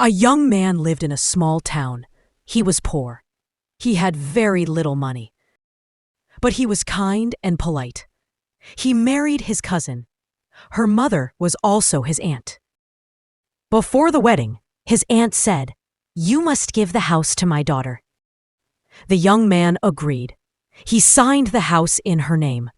A young man lived in a small town. He was poor. He had very little money. But he was kind and polite. He married his cousin. Her mother was also his aunt. Before the wedding, his aunt said, "You must give the house to my daughter." The young man agreed. He signed the house in her name.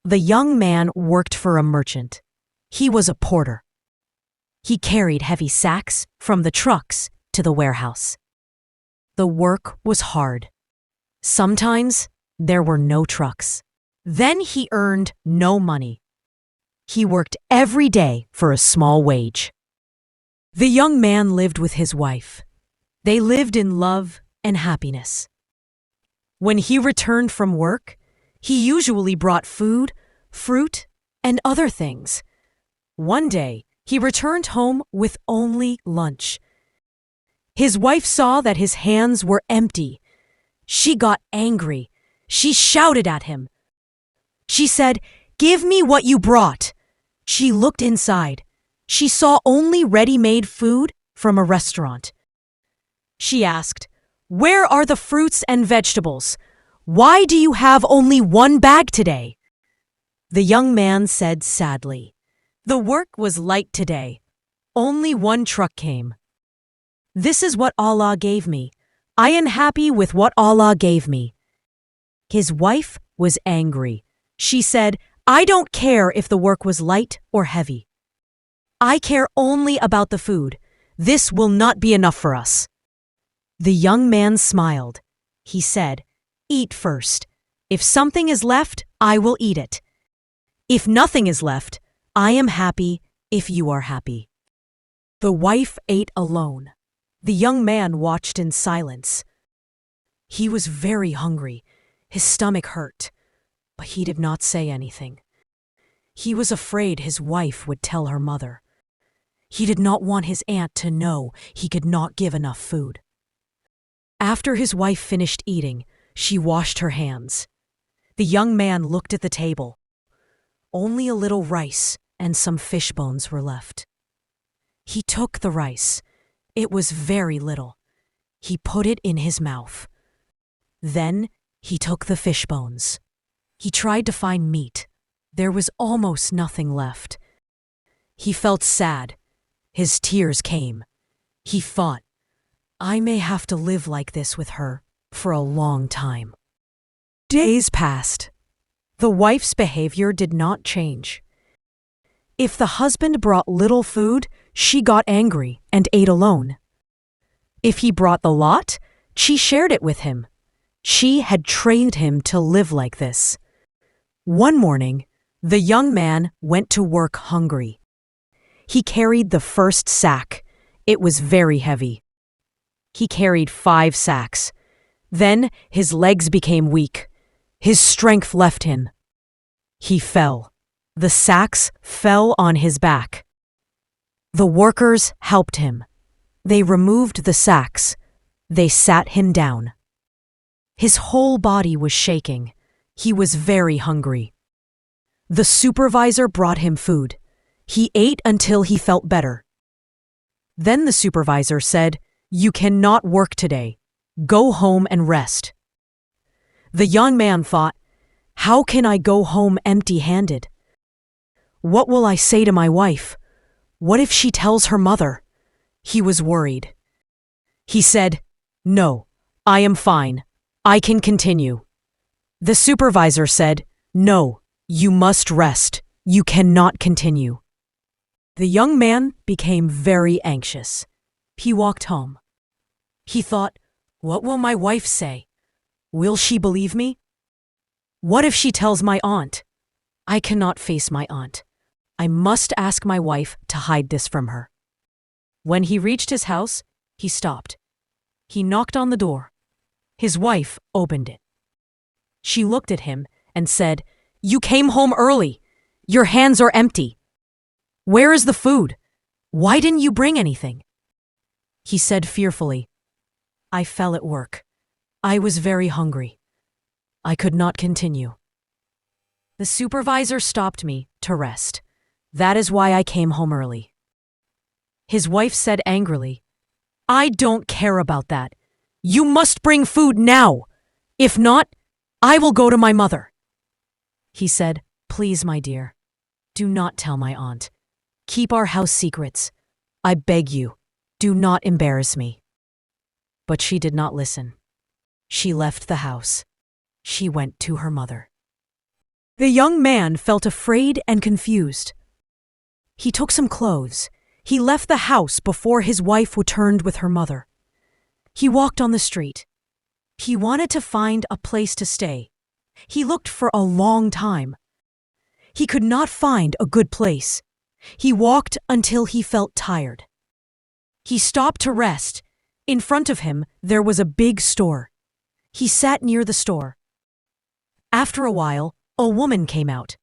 The young man worked for a merchant. He was a porter. He carried heavy sacks from the trucks to the warehouse. The work was hard. Sometimes there were no trucks. Then he earned no money. He worked every day for a small wage. The young man lived with his wife. They lived in love and happiness. When he returned from work, he usually brought food, fruit, and other things. One day, he returned home with only lunch. His wife saw that his hands were empty. She got angry. She shouted at him. She said, "Give me what you brought." She looked inside. She saw only ready-made food from a restaurant. She asked, "Where are the fruits and vegetables? Why do you have only one bag today?" The young man said sadly, "The work was light today. Only one truck came. This is what Allah gave me. I am happy with what Allah gave me." His wife was angry. She said, "I don't care if the work was light or heavy. I care only about the food. This will not be enough for us." The young man smiled. He said, "Eat first. If something is left, I will eat it. If nothing is left, I am happy if you are happy." The wife ate alone. The young man watched in silence. He was very hungry. His stomach hurt, but he did not say anything. He was afraid his wife would tell her mother. He did not want his aunt to know he could not give enough food. After his wife finished eating, she washed her hands. The young man looked at the table. Only a little rice and some fish bones were left. He took the rice. It was very little. He put it in his mouth. Then he took the fish bones. He tried to find meat. There was almost nothing left. He felt sad. His tears came. He thought, "I may have to live like this with her for a long time." Days passed. The wife's behavior did not change. If the husband brought little food, she got angry and ate alone. If he brought the lot, she shared it with him. She had trained him to live like this. One morning, the young man went to work hungry. He carried the first sack. It was very heavy. He carried 5 sacks. Then his legs became weak. His strength left him. He fell. The sacks fell on his back. The workers helped him. They removed the sacks. They sat him down. His whole body was shaking. He was very hungry. The supervisor brought him food. He ate until he felt better. Then the supervisor said, "You cannot work today. Go home and rest." The young man thought, "How can I go home empty-handed? What will I say to my wife? What if she tells her mother?" He was worried. He said, "No, I am fine. I can continue." The supervisor said, "No, you must rest. You cannot continue." The young man became very anxious. He walked home. He thought, "What will my wife say? Will she believe me? What if she tells my aunt? I cannot face my aunt. I must ask my wife to hide this from her." When he reached his house, he stopped. He knocked on the door. His wife opened it. She looked at him and said, "You came home early. Your hands are empty. Where is the food? Why didn't you bring anything?" He said fearfully, "I fell at work. I was very hungry. I could not continue. The supervisor stopped me to rest. That is why I came home early." His wife said angrily, "I don't care about that. You must bring food now. If not, I will go to my mother." He said, "Please, my dear, do not tell my aunt. Keep our house secrets. I beg you, do not embarrass me." But she did not listen. She left the house. She went to her mother. The young man felt afraid and confused. He took some clothes. He left the house before his wife returned with her mother. He walked on the street. He wanted to find a place to stay. He looked for a long time. He could not find a good place. He walked until he felt tired. He stopped to rest. In front of him, there was a big store. He sat near the store. After a while, a woman came out.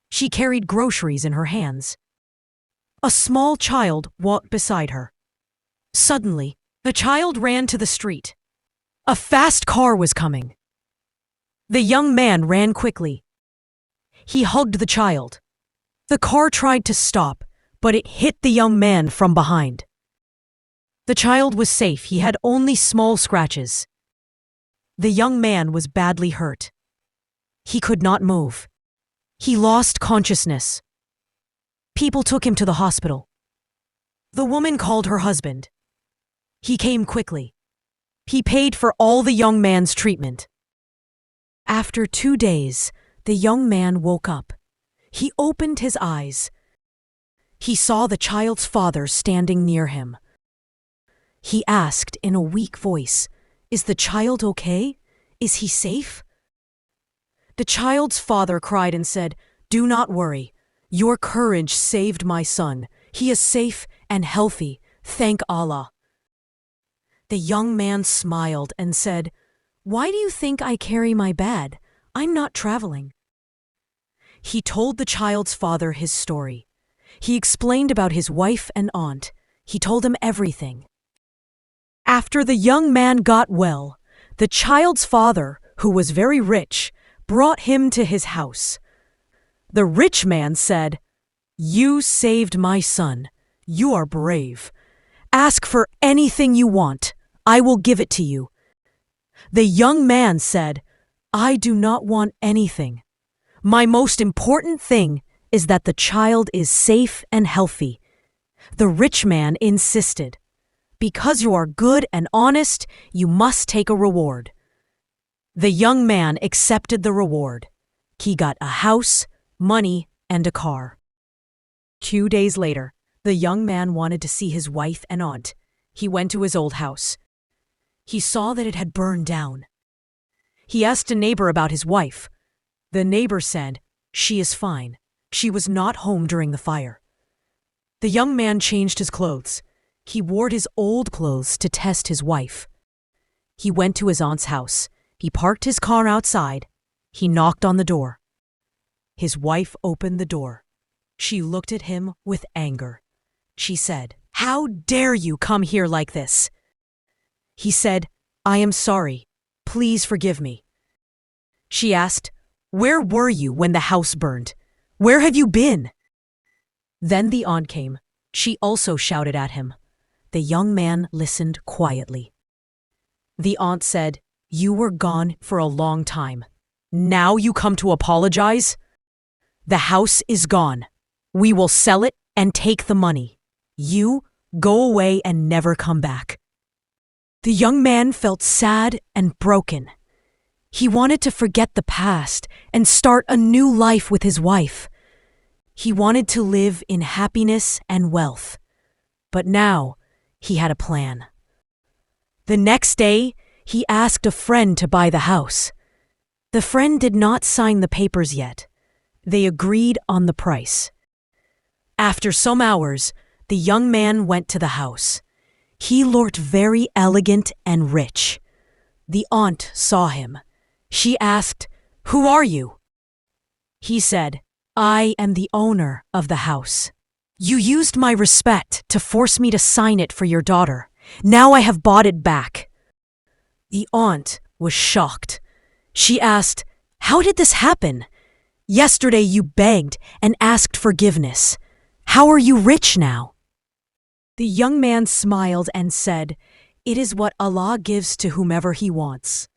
She carried groceries in her hands. A small child walked beside her. Suddenly, the child ran to the street. A fast car was coming. The young man ran quickly. He hugged the child. The car tried to stop, but it hit the young man from behind. The child was safe. He had only small scratches. The young man was badly hurt. He could not move. He lost consciousness. People took him to the hospital. The woman called her husband. He came quickly. He paid for all the young man's treatment. After 2 days, the young man woke up. He opened his eyes. He saw the child's father standing near him. He asked in a weak voice, "Is the child okay? Is he safe?" The child's father cried and said, "Do not worry. Your courage saved my son. He is safe and healthy. Thank Allah." The young man smiled and said, "Why do you think I carry my bag? I'm not traveling." He told the child's father his story. He explained about his wife and aunt. He told him everything. After the young man got well, the child's father, who was very rich, brought him to his house. The rich man said, "You saved my son. You are brave. Ask for anything you want. I will give it to you." The young man said, "I do not want anything. My most important thing is that the child is safe and healthy." The rich man insisted, "Because you are good and honest, you must take a reward." The young man accepted the reward. He got a house, money, and a car. 2 days later, the young man wanted to see his wife and aunt. He went to his old house. He saw that it had burned down. He asked a neighbor about his wife. The neighbor said, "She is fine. She was not home during the fire." The young man changed his clothes. He wore his old clothes to test his wife. He went to his aunt's house. He parked his car outside. He knocked on the door. His wife opened the door. She looked at him with anger. She said, "How dare you come here like this?" He said, "I am sorry. Please forgive me." She asked, "Where were you when the house burned? Where have you been?" Then the aunt came. She also shouted at him. The young man listened quietly. The aunt said, "You were gone for a long time. Now you come to apologize? The house is gone. We will sell it and take the money. You go away and never come back." The young man felt sad and broken. He wanted to forget the past and start a new life with his wife. He wanted to live in happiness and wealth. But now he had a plan. The next day, he asked a friend to buy the house. The friend did not sign the papers yet. They agreed on the price. After some hours, the young man went to the house. He looked very elegant and rich. The aunt saw him. She asked, "Who are you?" He said, "I am the owner of the house. You used my respect to force me to sign it for your daughter. Now I have bought it back." The aunt was shocked. She asked, "How did this happen? Yesterday you begged and asked forgiveness. How are you rich now?" The young man smiled and said, "It is what Allah gives to whomever He wants."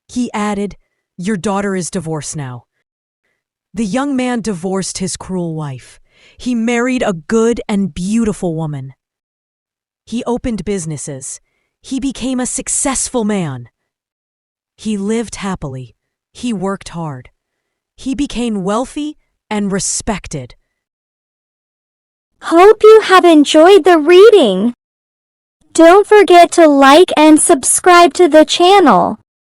He added, "Your daughter is divorced now." The young man divorced his cruel wife. He married a good and beautiful woman. He opened businesses. He became a successful man. He lived happily. He worked hard. He became wealthy and respected. Hope you have enjoyed the reading. Don't forget to like and subscribe to the channel.